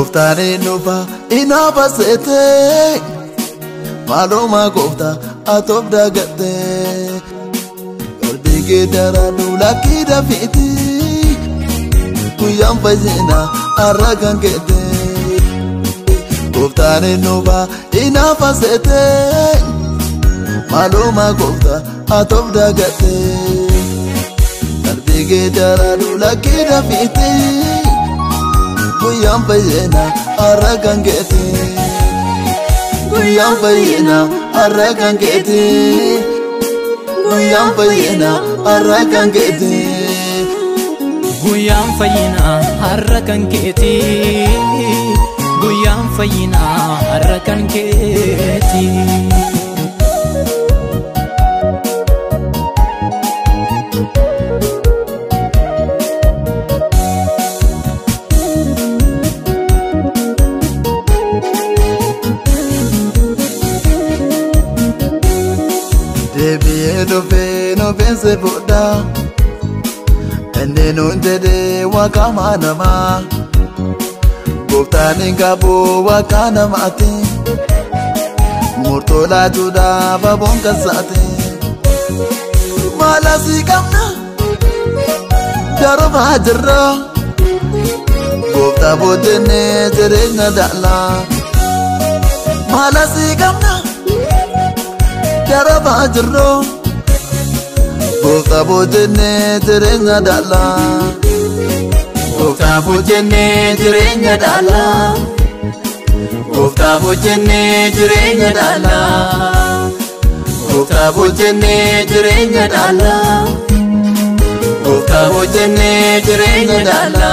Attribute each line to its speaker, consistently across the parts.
Speaker 1: Goftani nufa inafa sete maluma gofta atop dagate Qalbi ke daranu lakida fiti Kuyam fazina aragan kete Goftani nufa inafa sete maluma gofta atop dagate Qalbi ke daranu lakida fiti Kuyam fazina aragan kete Kuyam fazina aragan kete Kuyam fazina aragan kete
Speaker 2: Guyam fayina aragan kete Guyam fayina aragan kete
Speaker 1: Debi no pense boda Ende no ndede wakama nama Goftani ngabo wakana mati Murtola juda babon kasate Malasi kamna Daro bajra Gofta bojene jerena dala Malasi kamna Daro bajra Gofta bojene jerena dala Gofta bojene jerena dala Gofta bojene jerena dala Gofta bojene jerena dala Gofta bojene jerena dala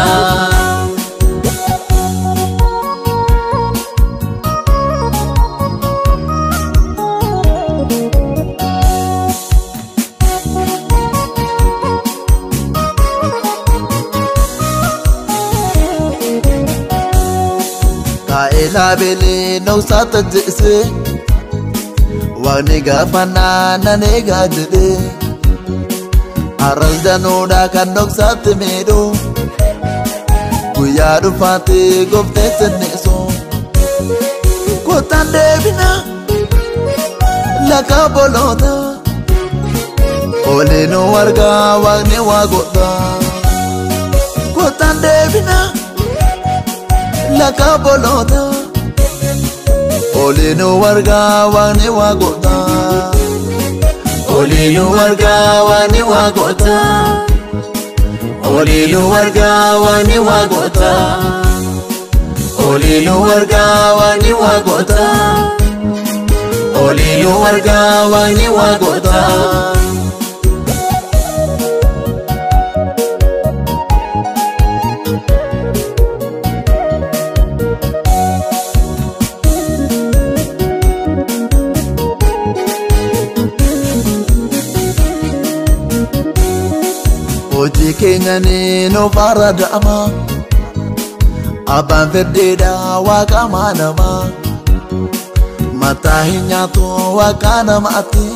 Speaker 1: Ila bele no sata jese Wani gafana na nega jede Aral danoda kanok sate medo Kuyadu fate gofte seneso Kotan debina Laka bolota Ole no warga wani wagota Kotan debina Laka bolota Ole no warga wani wagota Ole no warga wani wagota Ole no warga wani wagota Ole no warga wani wagota Ole no warga wani wagota Oji kenya ni no paradama Aban verdeda wakama nama Matahinya tu wakana mati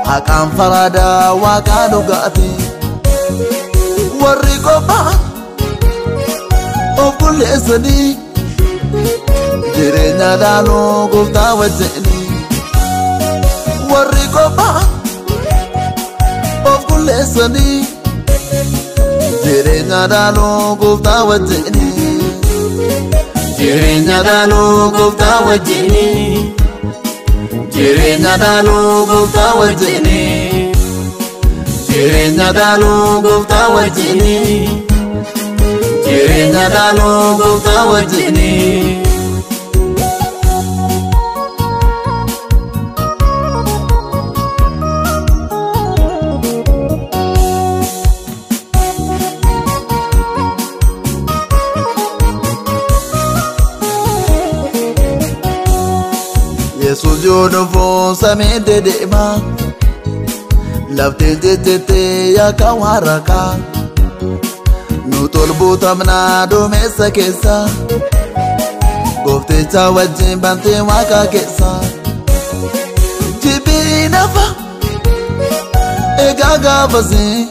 Speaker 1: Akam farada wakano gati Wariko ban Okule sani Jirenya dalo gufta wajeni Wariko ban Lesani Jirenya dalo gufta wajini Jirenya dalo gufta wajini Jirenya dalo gufta wajini Jirenya dalo gufta wajini Jirenya dalo gufta wajini Yesus jodoh fo sami dede ma Lafte jete ya kawaraka Nutol buta mna do mesa kesa Gofte cha wajin bante waka kesa Jibi nafa Egaga basi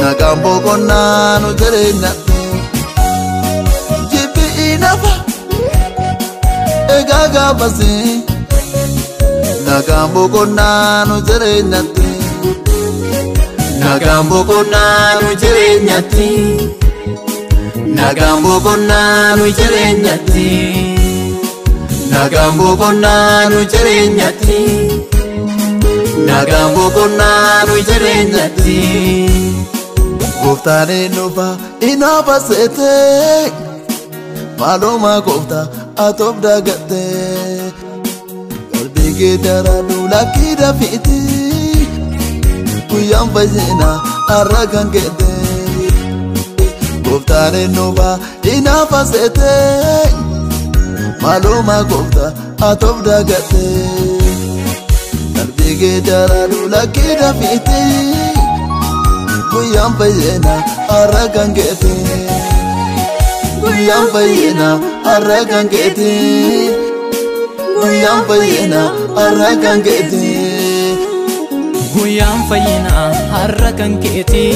Speaker 1: Nakambo kona no jere nate inafa egaga basi nagambo konanu jerenyati nagambo konanu jerenyati nagambo konanu jerenyati nagambo konanu jerenyati nagambo konanu jerenyati goftane nufa inafa sete maloma gofta atof dagate qalbige daradu lakida fiti kuyam bazina aragan gete goftane nufa inafa sete maloma gofta atof dagate qalbige daradu lakida fiti kuyam bazina aragan gete kuyam bazina aragan gete kuyam bazina aragan gete
Speaker 2: Guyaan fayyina har'a kan keeti